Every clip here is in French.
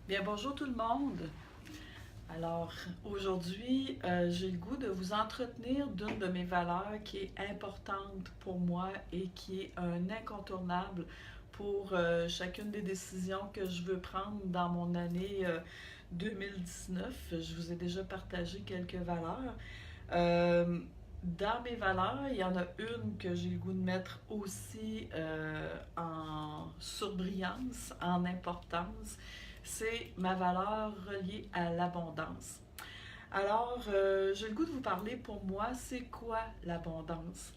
Bien, bonjour tout le monde. Alors, aujourd'hui, j'ai le goût de vous entretenir d'une de mes valeurs qui est importante pour moi et qui est un incontournable pour chacune des décisions que je veux prendre dans mon année 2019. Je vous ai déjà partagé quelques valeurs. Euh, dans mes valeurs, il y en a une que j'ai le goût de mettre aussi en surbrillance, en importance. C'est ma valeur reliée à l'abondance. Alors, j'ai le goût de vous parler pour moi, c'est quoi l'abondance?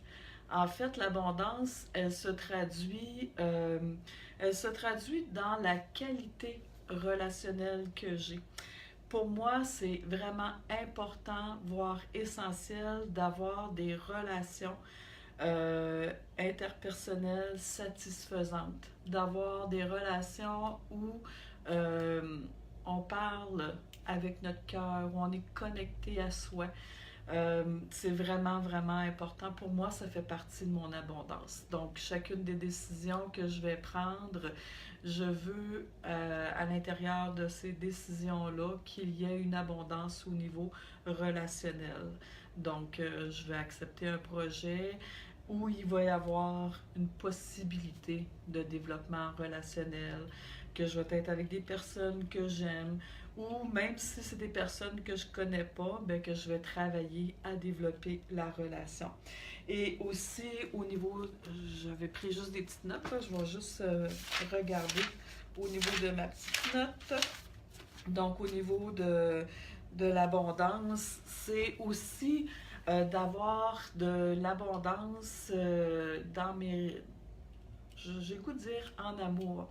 En fait, l'abondance, elle se traduit dans la qualité relationnelle que j'ai. Pour moi, c'est vraiment important, voire essentiel, d'avoir des relations interpersonnelles satisfaisantes, d'avoir des relations où euh, on parle avec notre cœur, où on est connecté à soi. C'est vraiment, vraiment important. Pour moi, ça fait partie de mon abondance. Donc, chacune des décisions que je vais prendre, je veux à l'intérieur de ces décisions-là qu'il y ait une abondance au niveau relationnel. Donc, je vais accepter un projet où il va y avoir une possibilité de développement relationnel, que je vais être avec des personnes que j'aime, ou même si c'est des personnes que je connais pas, ben que je vais travailler à développer la relation. Et aussi au niveau, j'avais pris juste des petites notes, là, je vais juste regarder au niveau de ma petite note. Donc au niveau de l'abondance, c'est aussi d'avoir de l'abondance dans mes, j'ai le goût de dire en amour.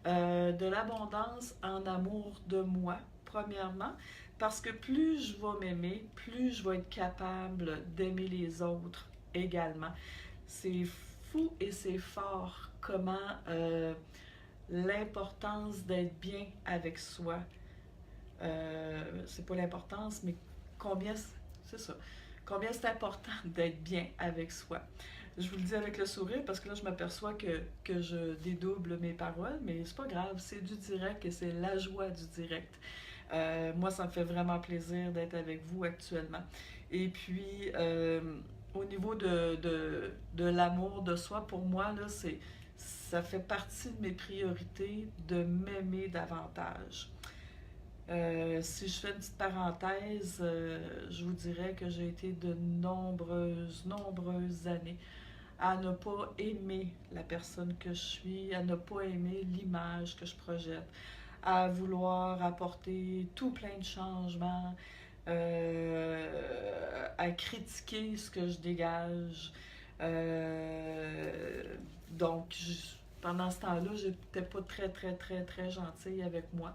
De l'abondance en amour de moi, premièrement, parce que plus je vais m'aimer, plus je vais être capable d'aimer les autres également. C'est fou et c'est fort comment l'importance d'être bien avec soi, c'est pas l'importance, mais combien, c'est ça, combien c'est important d'être bien avec soi. Je vous le dis avec le sourire parce que là, je m'aperçois que je dédouble mes paroles, mais c'est pas grave, c'est du direct et c'est la joie du direct. Moi, ça me fait vraiment plaisir d'être avec vous actuellement. Et puis, au niveau de l'amour de soi, pour moi, là, ça fait partie de mes priorités de m'aimer davantage. Si je fais une petite parenthèse, je vous dirais que j'ai été de nombreuses années à ne pas aimer la personne que je suis, à ne pas aimer l'image que je projette, à vouloir apporter tout plein de changements, à critiquer ce que je dégage. Donc, pendant ce temps-là, j'étais pas très gentille avec moi.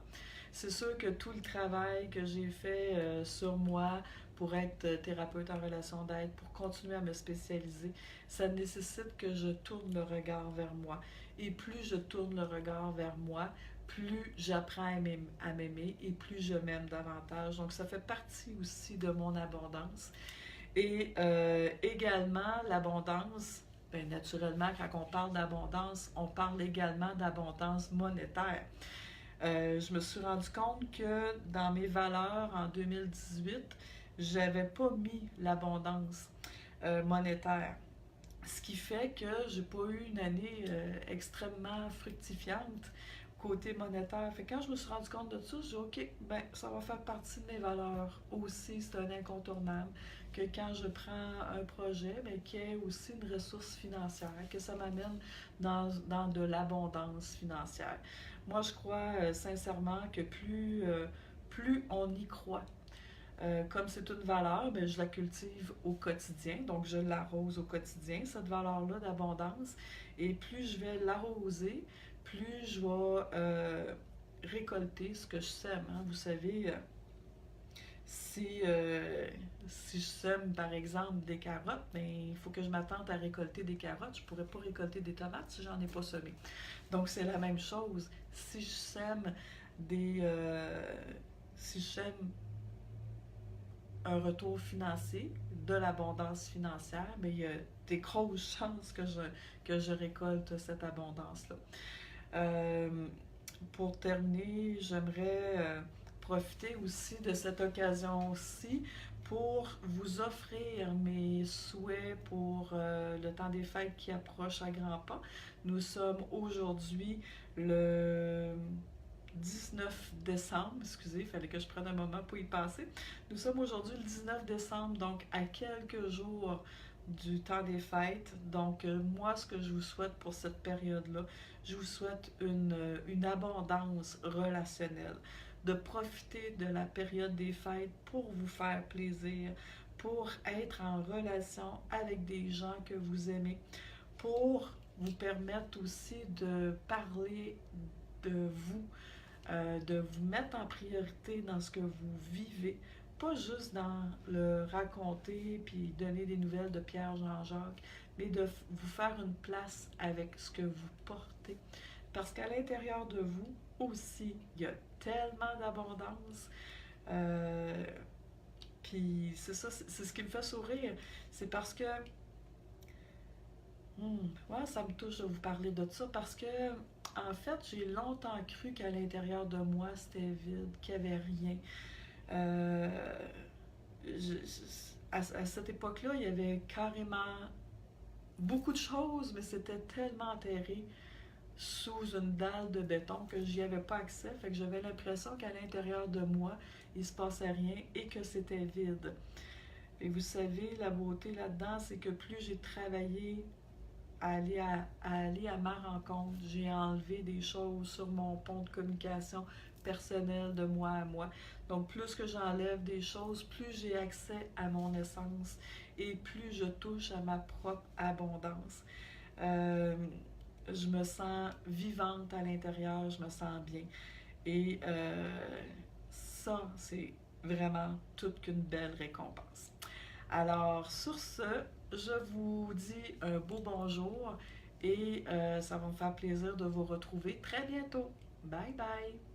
C'est sûr que tout le travail que j'ai fait sur moi pour être thérapeute en relation d'aide, pour continuer à me spécialiser, ça nécessite que je tourne le regard vers moi. Et plus je tourne le regard vers moi, plus j'apprends à m'aimer et plus je m'aime davantage. Donc ça fait partie aussi de mon abondance. Et également, l'abondance, ben, naturellement, quand on parle d'abondance, on parle également d'abondance monétaire. Je me suis rendu compte que dans mes valeurs en 2018, j'avais pas mis l'abondance monétaire. Ce qui fait que j'ai pas eu une année extrêmement fructifiante côté monétaire. Fait que quand je me suis rendu compte de ça, j'ai dit OK, ben ça va faire partie de mes valeurs aussi, c'est un incontournable. Que quand je prends un projet, ben, qu'il y ait aussi une ressource financière, que ça m'amène dans de l'abondance financière. Moi, je crois sincèrement que plus on y croit, comme c'est une valeur, ben, je la cultive au quotidien, donc je l'arrose au quotidien, cette valeur-là d'abondance. Et plus je vais l'arroser, plus je vais récolter ce que je sème. Hein. Vous savez, si, si je sème par exemple des carottes, ben, il faut que je m'attende à récolter des carottes. Je ne pourrais pas récolter des tomates si j'en ai pas semé. Donc c'est la même chose. Si je sème des, si je sème un retour financier, de l'abondance financière, mais il y a des grosses chances que je récolte cette abondance-là. Euh, pour terminer, j'aimerais profiter aussi de cette occasion-ci pour vous offrir mes souhaits pour le temps des fêtes qui approche à grands pas. Nous sommes aujourd'hui le 19 décembre, excusez, il fallait que je prenne un moment pour y passer. Nous sommes aujourd'hui le 19 décembre, donc à quelques jours du temps des fêtes. Donc, moi, ce que je vous souhaite pour cette période-là, je vous souhaite une abondance relationnelle, de profiter de la période des fêtes pour vous faire plaisir, pour être en relation avec des gens que vous aimez, pour vous permettre aussi de parler de vous, de vous mettre en priorité dans ce que vous vivez, pas juste dans le raconter puis donner des nouvelles de Pierre Jean-Jacques, mais de vous faire une place avec ce que vous portez. Parce qu'à l'intérieur de vous aussi, il y a tellement d'abondance. Euh, puis c'est ça, c'est ce qui me fait sourire. C'est parce que, ouais, ça me touche de vous parler de ça parce que, en fait, j'ai longtemps cru qu'à l'intérieur de moi, c'était vide, qu'il n'y avait rien. Euh, à cette époque-là, il y avait carrément beaucoup de choses, mais c'était tellement enterré sous une dalle de béton que j'y avais pas accès. Fait que j'avais l'impression qu'à l'intérieur de moi, il se passait rien et que c'était vide. Et vous savez, la beauté là-dedans, c'est que plus j'ai travaillé à aller à ma rencontre. J'ai enlevé des choses sur mon pont de communication personnel de moi à moi. Donc, plus que j'enlève des choses, plus j'ai accès à mon essence et plus je touche à ma propre abondance. Euh, je me sens vivante à l'intérieur, je me sens bien. Et ça, c'est vraiment toute qu'une belle récompense. Alors, sur ce, je vous dis un beau bonjour et ça va me faire plaisir de vous retrouver très bientôt. Bye bye!